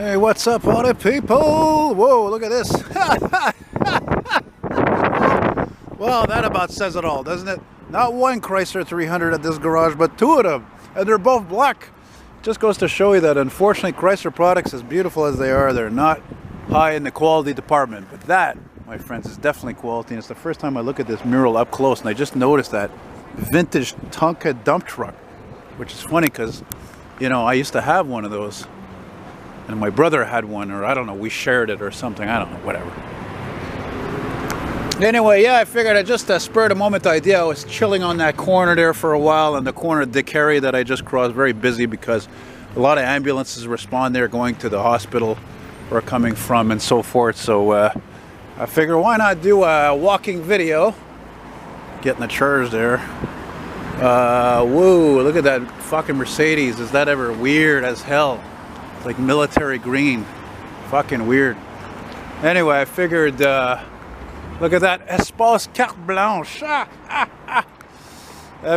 Hey, what's up, all the people? Whoa, look at this. Well, that about says it all, doesn't it? Not one Chrysler 300 at this garage, but two of them. And they're both black. Just goes to show you that, unfortunately, Chrysler products, as beautiful as they are, they're not high in the quality department. But that, my friends, is definitely quality. And it's the first time I look at this mural up close, and I just noticed that vintage Tonka dump truck. Which is funny because, you know, I used to have one of those. And my brother had one, or I don't know, we shared it or something. I don't know, whatever. Anyway, yeah, I figured I just spurred a moment idea. I was chilling on that corner there for a while, and the corner of Dick Harry that I just crossed, very busy because a lot of ambulances respond there going to the hospital or coming from and so forth. So I figured why not do a walking video. Getting the charge there. Whoa, look at that fucking Mercedes. Is that ever weird as hell? It's like military green. Fucking weird. Anyway, I figured, look at that Espace Carte Blanche. I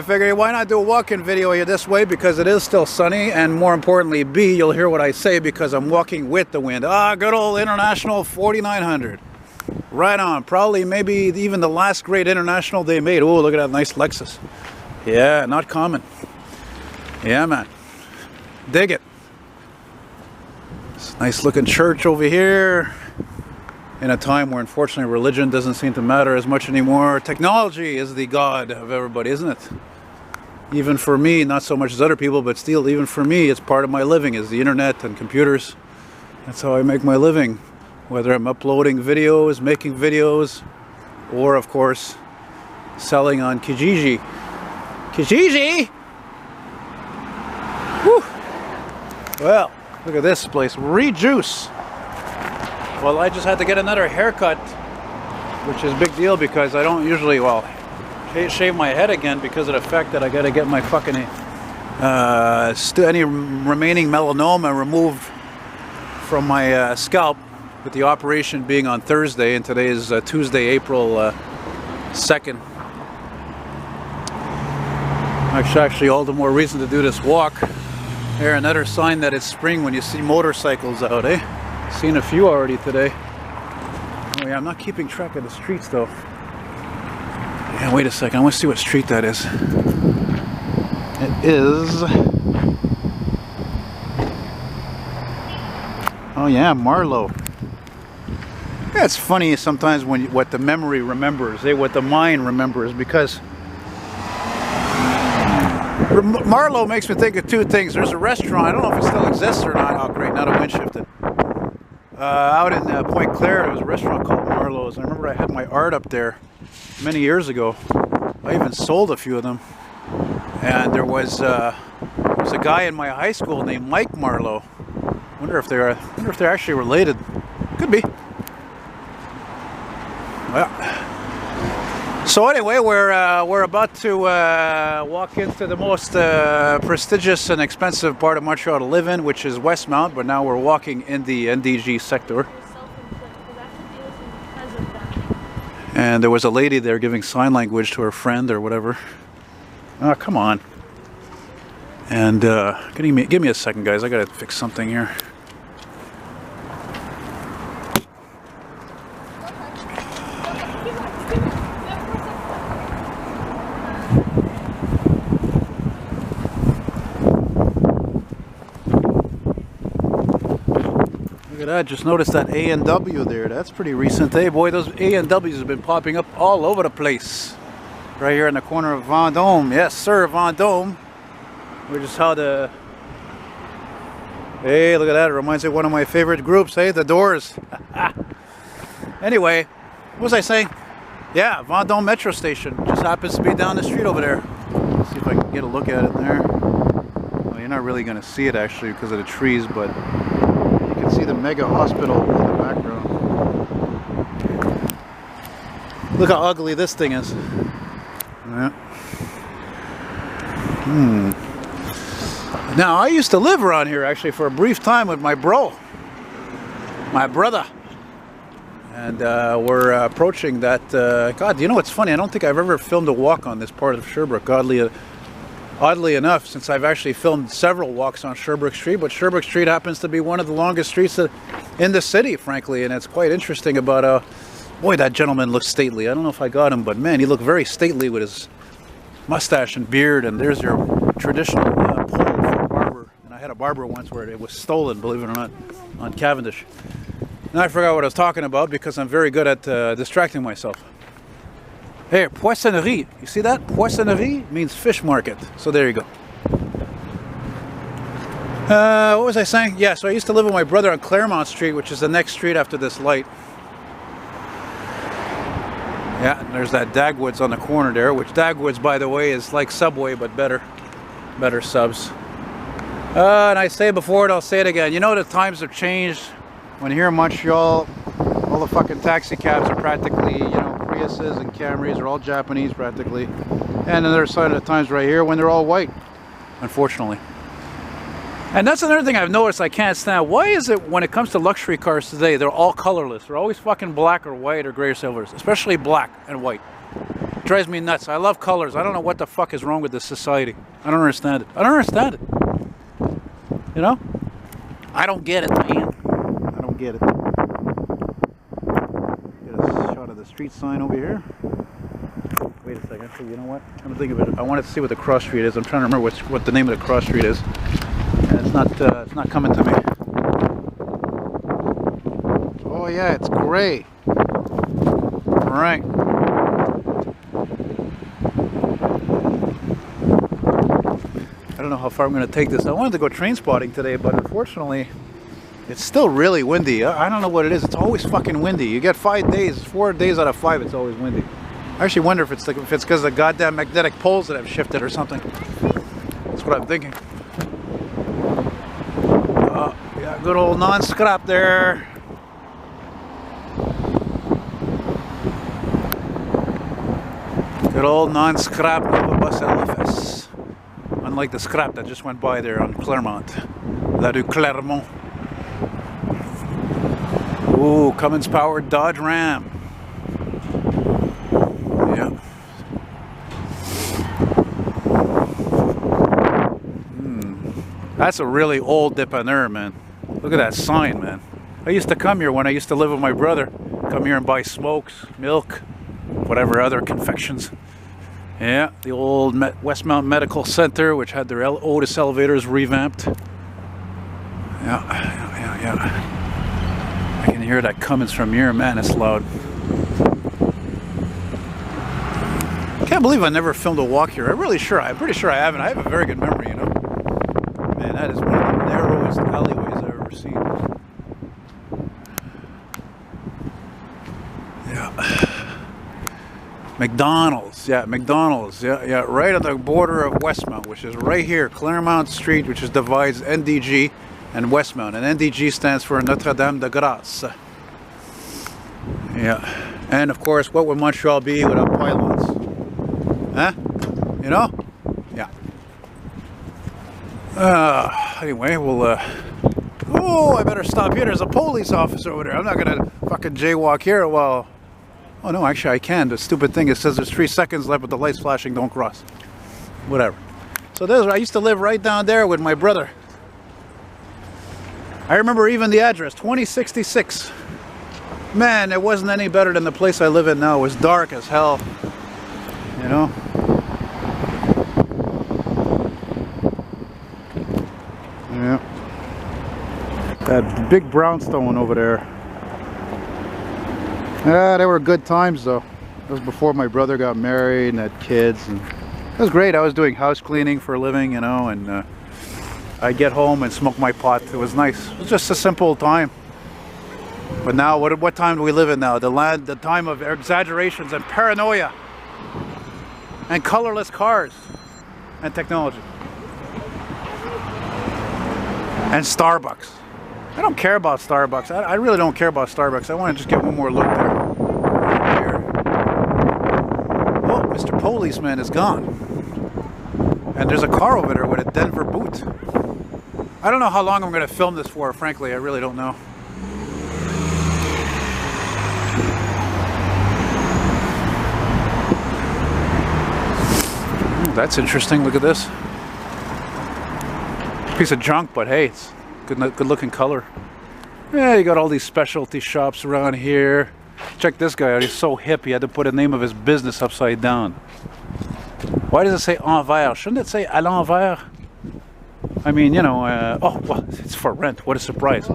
figured why not do a walking video here this way because it is still sunny, and more importantly, B, you'll hear what I say because I'm walking with the wind. Good old International 4900. Right on. Probably maybe even the last great International they made. Oh, look at that nice Lexus. Yeah, not common. Yeah, man. Dig it. It's a nice looking church over here. In a time where unfortunately religion doesn't seem to matter as much anymore. Technology is the god of everybody, isn't it? Even for me, not so much as other people, but still even for me, it's part of my living is the internet and computers. That's how I make my living. Whether I'm uploading videos, making videos, or of course, selling on Kijiji. Kijiji! Whew. Well, look at this place. Rejuice. Well, I just had to get another haircut, which is a big deal because I don't usually, well, shave my head again because of the fact that I got to get my fucking any remaining melanoma removed from my scalp, with the operation being on Thursday, and today is Tuesday, April 2nd. Actually, all the more reason to do this walk. There, another sign that it's spring when you see motorcycles out, eh? Seen a few already today. Oh yeah, I'm not keeping track of the streets though. Yeah, wait a second. I want to see what street that is. It is... oh yeah, Marlow. Yeah, it's funny sometimes when what the memory remembers, eh? What the mind remembers, because Marlow makes me think of two things. There's a restaurant, I don't know if it still exists or not. Oh great, now the wind shifted. Out in Point Claire, there was a restaurant called Marlowe's. I remember I had my art up there many years ago. I even sold a few of them. And there was a guy in my high school named Mike Marlowe. Wonder if they're actually related. Could be. Well. So anyway, we're about to walk into the most prestigious and expensive part of Montreal to live in, which is Westmount. But now we're walking in the N.D.G sector. And there was a lady there giving sign language to her friend or whatever. Oh, come on. And give me a second, guys. I gotta fix something here. Look at that, just noticed that A&W there. That's pretty recent. Hey boy, those A&Ws have been popping up all over the place. Right here in the corner of Vendôme. Yes sir, Vendôme. We just had a... hey, look at that. It reminds me of one of my favorite groups, hey, The Doors. Anyway, what was I saying? Yeah, Vendôme Metro Station. Just happens to be down the street over there. Let's see if I can get a look at it there. Well, you're not really going to see it actually because of the trees, but... see the mega hospital in the background. Look how ugly this thing is. Yeah. Now I used to live around here actually for a brief time with my brother. And we're approaching that. God, you know what's funny? I don't think I've ever filmed a walk on this part of Sherbrooke. Oddly Oddly enough, since I've actually filmed several walks on Sherbrooke Street, but Sherbrooke Street happens to be one of the longest streets in the city, frankly, and it's quite interesting about, boy, that gentleman looks stately. I don't know if I got him, but man, he looked very stately with his mustache and beard, and there's your traditional pole for a barber. And I had a barber once where it was stolen, believe it or not, on Cavendish. Now I forgot what I was talking about because I'm very good at distracting myself. Here, poissonnerie. You see that? Poissonnerie means fish market. So there you go. What was I saying? Yeah, so I used to live with my brother on Claremont Street, which is the next street after this light. Yeah, and there's that Dagwood's on the corner there, which Dagwood's, by the way, is like Subway, but better subs. And I say before it, I'll say it again. You know, the times have changed. When here in Montreal, all the fucking taxi cabs are practically, you know, Priuses and Camrys are all Japanese practically. And the other side of the times right here when they're all white, unfortunately. And that's another thing I've noticed I can't stand. Why is it when it comes to luxury cars today, they're all colorless? They're always fucking black or white or gray or silvers, especially black and white. It drives me nuts. I love colors. I don't know what the fuck is wrong with this society. I don't understand it. I don't understand it. You know? I don't get it, man. I don't get it. The street sign over here. Wait a second. Actually, you know what? I'm thinking of it. I wanted to see what the cross street is. I'm trying to remember what the name of the cross street is. And it's not coming to me. Oh yeah, it's gray. All right. I don't know how far I'm going to take this. I wanted to go train spotting today, but unfortunately, it's still really windy. I don't know what it is. It's always fucking windy. You get 5 days, 4 days out of 5, it's always windy. I actually wonder if it's because of the goddamn magnetic poles that have shifted or something. That's what I'm thinking. Yeah, good old non-scrap there. Good old non-scrap Nova Bus LFS. Unlike the scrap that just went by there on Claremont. La rue Clermont. Ooh, Cummins powered Dodge Ram. Yeah. That's a really old dépanneur, man. Look at that sign, man. I used to come here when I used to live with my brother. Come here and buy smokes, milk, whatever other confections. Yeah, the old Westmount Medical Center, which had their Otis elevators revamped. Yeah. I can hear that Cummins from here, man, it's loud. I can't believe I never filmed a walk here. I'm pretty sure I haven't. I have a very good memory, you know. Man, that is one of the narrowest alleyways I've ever seen. Yeah. McDonald's, yeah, right at the border of Westmount, which is right here, Claremont Street, which is divides N.D.G. and Westmount, and N.D.G. stands for Notre Dame de Grâce. Yeah, and of course, what would Montreal be without pylons? Huh? You know? Yeah. Anyway, we'll. Oh, I better stop here. There's a police officer over there. I'm not gonna fucking jaywalk here. Well, oh no, actually I can. The stupid thing, it says there's 3 seconds left, but the light's flashing. Don't cross. Whatever. So I used to live right down there with my brother. I remember even the address, 2066. Man, it wasn't any better than the place I live in now. It was dark as hell. You know? Yeah. That big brownstone over there. Yeah, they were good times though. It was before my brother got married and had kids. And it was great. I was doing house cleaning for a living, you know, and I'd get home and smoke my pot. It was nice. It was just a simple time. But now, what time do we live in now? The time of exaggerations and paranoia. And colorless cars. And technology. And Starbucks. I don't care about Starbucks. I really don't care about Starbucks. I want to just get one more look there. Oh, Mr. Policeman is gone. And there's a car over there with a Denver boot. I don't know how long I'm going to film this for, frankly. I really don't know. Ooh, that's interesting. Look at this. Piece of junk, but hey, it's good looking color. Yeah, you got all these specialty shops around here. Check this guy out, he's so hip he had to put the name of his business upside down. Why does it say envers? Shouldn't it say à l'envers? I mean, you know, oh, well, it's for rent. What a surprise.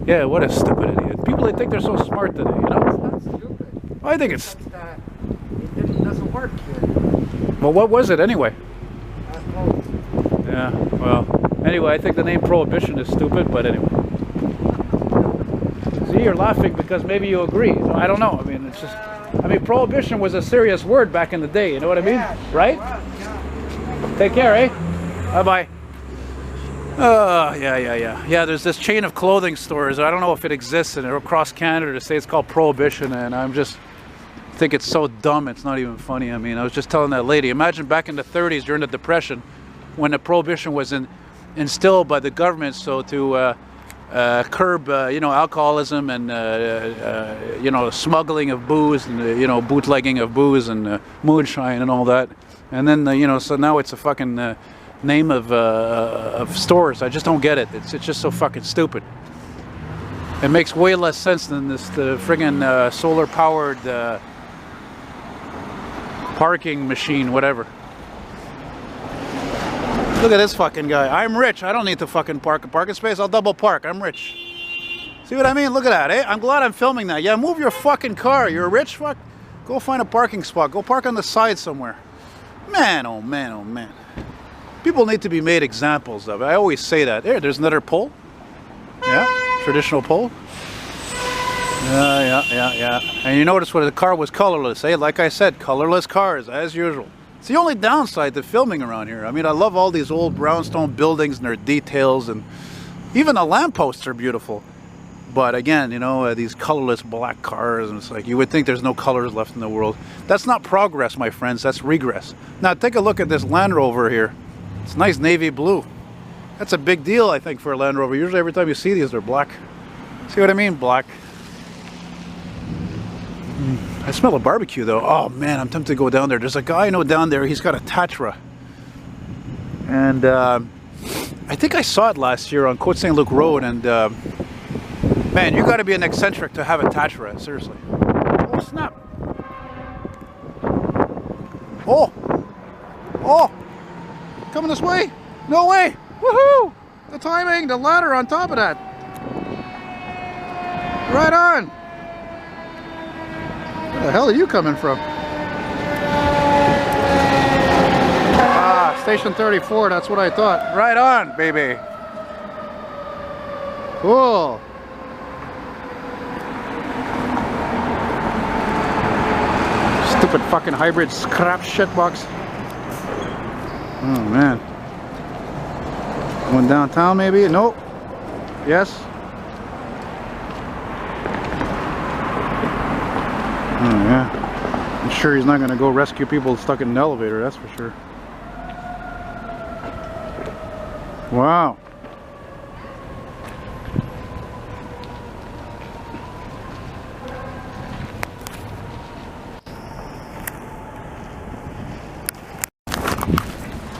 Yeah, what a stupid idiot. People, they think they're so smart today, you know? It's not stupid. I think it's... It doesn't work here. Well, what was it anyway? Yeah, well, anyway, I think the name Prohibition is stupid, but anyway. See, you're laughing because maybe you agree. I don't know. I mean, it's just... I mean, Prohibition was a serious word back in the day, you know what I mean? Yeah, right? Take care, eh? Bye-bye. Yeah, there's this chain of clothing stores. I don't know if it exists across Canada to say it's called Prohibition, and I'm just think it's so dumb it's not even funny. I mean, I was just telling that lady, imagine back in the 30s during the Depression when the Prohibition was instilled by the government, so to curb, you know, alcoholism and, you know, smuggling of booze and, you know, bootlegging of booze and moonshine and all that. And then, you know, so now it's a fucking name of stores. I just don't get it. It's just so fucking stupid. It makes way less sense than the friggin' solar-powered parking machine, whatever. Look at this fucking guy. I'm rich. I don't need to fucking park a parking space. I'll double park. I'm rich. See what I mean? Look at that, eh? I'm glad I'm filming that. Yeah, move your fucking car. You're a rich fuck. Go find a parking spot. Go park on the side somewhere. Man, oh man, oh man. People need to be made examples of. I always say that. There's another pole. Yeah, traditional pole. Yeah. And you notice what the car was colorless, eh? Like I said, colorless cars, as usual. It's the only downside to filming around here. I mean, I love all these old brownstone buildings and their details, and even the lampposts are beautiful. But again, you know, these colorless black cars, and it's like you would think there's no colors left in the world. That's not progress, my friends. That's regress. Now, take a look at this Land Rover here. It's nice navy blue. That's a big deal, I think, for a Land Rover. Usually every time you see these, they're black. See what I mean? Black. I smell a barbecue, though. Oh, man, I'm tempted to go down there. There's a guy I know down there. He's got a Tatra. And I think I saw it last year on Côte Saint Luc Road. And, man, you got to be an eccentric to have a Tatra. Seriously. Oh, snap. Oh. Coming this way? No way. Woohoo! The timing, the ladder on top of that. Right on. Where the hell are you coming from? Ah, station 34, that's what I thought. Right on, baby. Cool. Stupid fucking hybrid scrap shitbox. Oh man. Going downtown maybe? Nope. Yes. Oh yeah. I'm sure he's not going to go rescue people stuck in an elevator, that's for sure. Wow.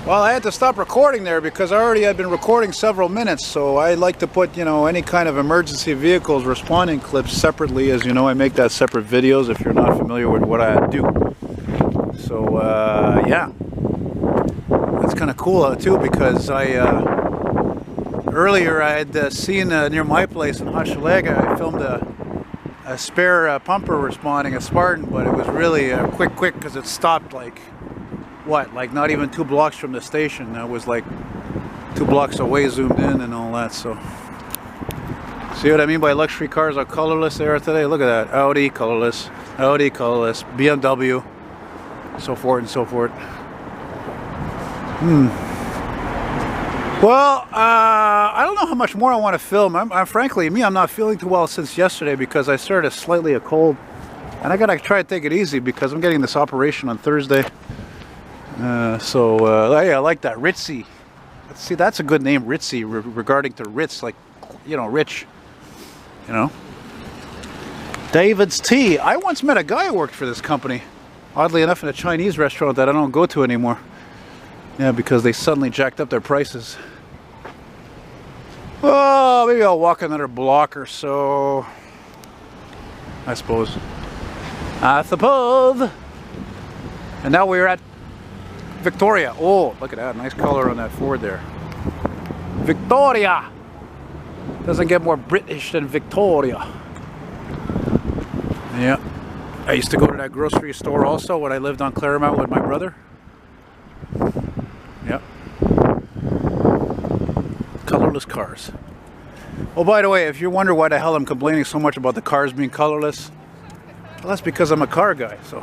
Well, I had to stop recording there because I already had been recording several minutes, so I like to put, you know, any kind of emergency vehicles responding clips separately. As you know, I make that separate videos if you're not familiar with what I do. So, yeah. That's kind of cool, too, because earlier I had seen near my place in Hochelaga, I filmed a spare pumper responding, a Spartan, but it was really quick because it stopped like... what, like not even 2 blocks from the station. I was like 2 blocks away, zoomed in and all that. So see what I mean by luxury cars are colorless? They are today. Look at that. Audi colorless, BMW, so forth and so forth. Well, I don't know how much more I want to film. I'm frankly, I'm not feeling too well since yesterday because I started slightly a cold, and I gotta try to take it easy because I'm getting this operation on Thursday. Yeah, I like that, Ritzy. See, that's a good name, Ritzy, regarding to Ritz, like, you know, rich, you know. David's Tea. I once met a guy who worked for this company, oddly enough, in a Chinese restaurant that I don't go to anymore. Yeah, because they suddenly jacked up their prices. Oh, maybe I'll walk another block or so. I suppose. And now we're at Victoria. Oh, look at that. Nice color on that Ford there. Victoria. Doesn't get more British than Victoria. Yeah. I used to go to that grocery store also when I lived on Claremont with my brother. Yep. Colorless cars. Oh, by the way, if you wonder why the hell I'm complaining so much about the cars being colorless, well, that's because I'm a car guy, so.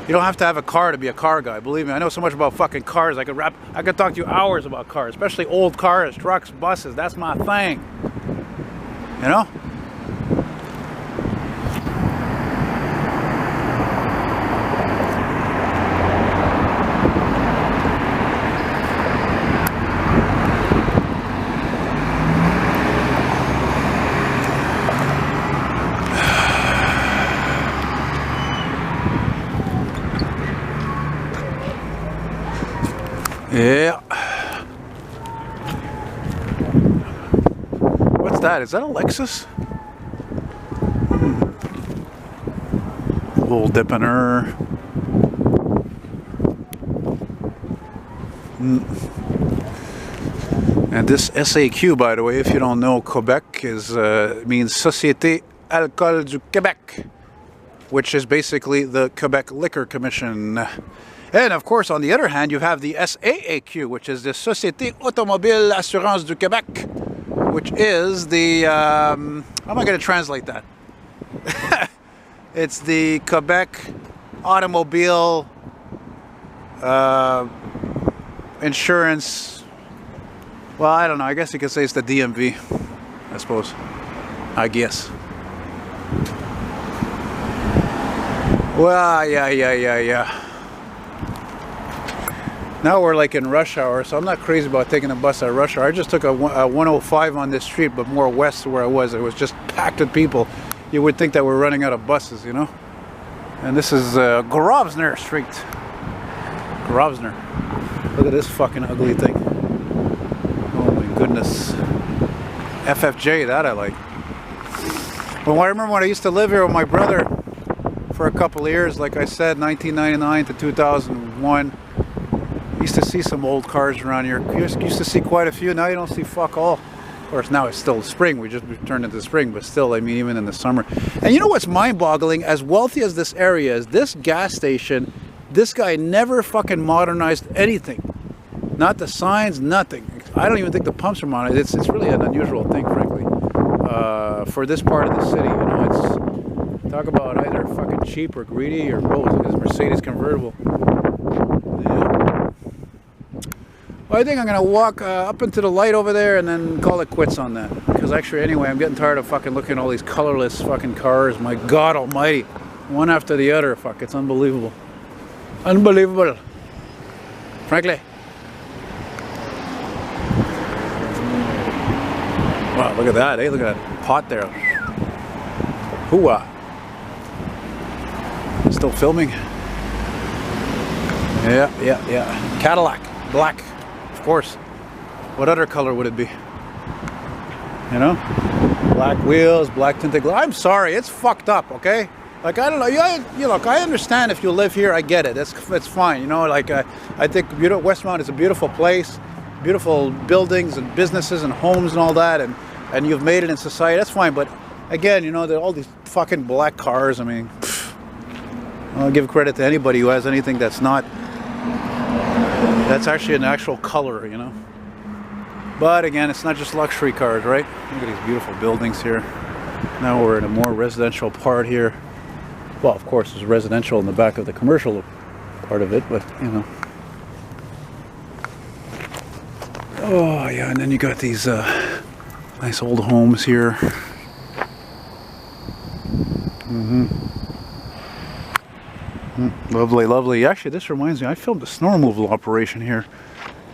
You don't have to have a car to be a car guy, believe me. I know so much about fucking cars. I could talk to you hours about cars, especially old cars, trucks, buses. That's my thing. You know? Yeah. What's that? Is that a Lexus? Little dip in her. And this SAQ, by the way, if you don't know, Quebec is means Société Alcool du Québec, which is basically the Quebec Liquor Commission. And of course, on the other hand, you have the SAAQ, which is the Société Automobile Assurance du Québec, which is the, how am I going to translate that? It's the Quebec Automobile Insurance, well, I don't know, I guess you could say it's the DMV, I suppose, I guess. Well, yeah. Now we're like in rush hour, so I'm not crazy about taking a bus at rush hour. I just took a 105 on this street, but more west to where I was. It was just packed with people. You would think that we're running out of buses, you know? And this is Grosvenor Street. Grosvenor. Look at this fucking ugly thing. Oh my goodness. FFJ, that I like. Well, I remember when I used to live here with my brother for a couple of years, like I said, 1999 to 2001. Used to see some old cars around here. Used to see quite a few. Now you don't see fuck all. Of course, now it's still spring. We just turned into spring, but still, I mean, even in the summer. And you know what's mind-boggling? As wealthy as this area is, this gas station, this guy never fucking modernized anything. Not the signs, nothing. I don't even think the pumps are modernized. It's really an unusual thing, frankly, for this part of the city. You know, it's talk about either fucking cheap or greedy or both. Look at this Mercedes convertible. Well, I think I'm going to walk up into the light over there and then call it quits on that. Because actually, anyway, I'm getting tired of fucking looking at all these colorless fucking cars. My God almighty. One after the other. Fuck, it's unbelievable. Unbelievable. Frankly. Wow, look at that. Hey, look at that pot there. Hooah. Still filming. Yeah. Cadillac. Black. Of course. What other color would it be? You know? Black wheels, black tinted glass. I'm sorry, it's fucked up, okay? Like, I don't know. You look, I understand if you live here, I get it. It's fine, you know? Like, I think Westmount is a beautiful place. Beautiful buildings and businesses and homes and all that. And you've made it in society. That's fine. But, again, you know, all these fucking black cars. I mean, I'll give credit to anybody who has anything that's not... That's actually an actual color, you know. But again, it's not just luxury cars, right? Look at these beautiful buildings here. Now we're in a more residential part here. Well, of course, there's residential in the back of the commercial part of it, but you know. Oh yeah, and then you got these nice old homes here. Lovely, lovely. Actually, this reminds me, I filmed a snow removal operation here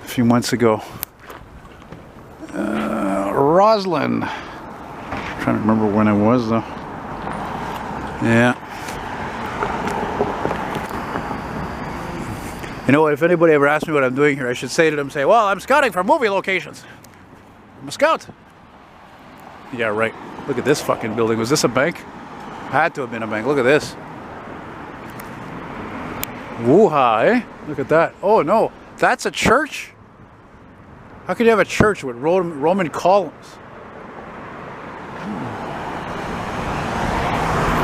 a few months ago. Roslyn. I'm trying to remember when it was, though. Yeah. You know what, if anybody ever asks me what I'm doing here, I should say to them, well, I'm scouting for movie locations. I'm a scout. Yeah, right. Look at this fucking building. Was this a bank? Had to have been a bank. Look at this. Woo-ha, eh? Look at that. Oh, no. That's a church? How could you have a church with Roman columns?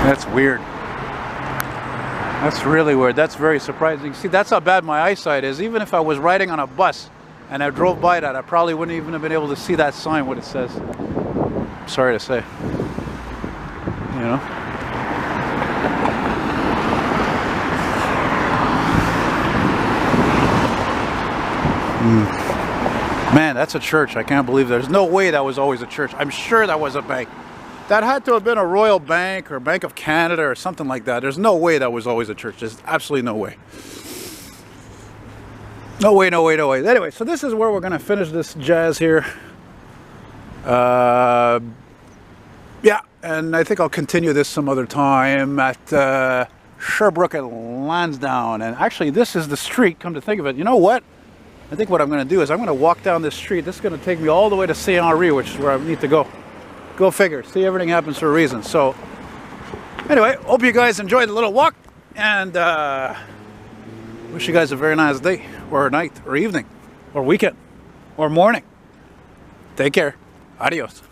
That's weird. That's really weird. That's very surprising. See, that's how bad my eyesight is. Even if I was riding on a bus and I drove by that, I probably wouldn't even have been able to see that sign, what it says. Sorry to say. You know? Man, that's a church. I can't believe there's no way that was always a church. I'm sure that was a bank. That had to have been a Royal Bank or Bank of Canada or something like that. There's no way that was always a church. There's absolutely no way. No way, no way, no way. Anyway, so this is where we're going to finish this jazz here. Yeah, and I think I'll continue this some other time at Sherbrooke and Lansdowne. And actually, this is the street, come to think of it. You know what? I think what I'm going to do is I'm going to walk down this street. This is going to take me all the way to St. Henri, which is where I need to go. Go figure. See, everything happens for a reason. So, anyway, hope you guys enjoyed the little walk. And wish you guys a very nice day, or night, or evening, or weekend, or morning. Take care. Adios.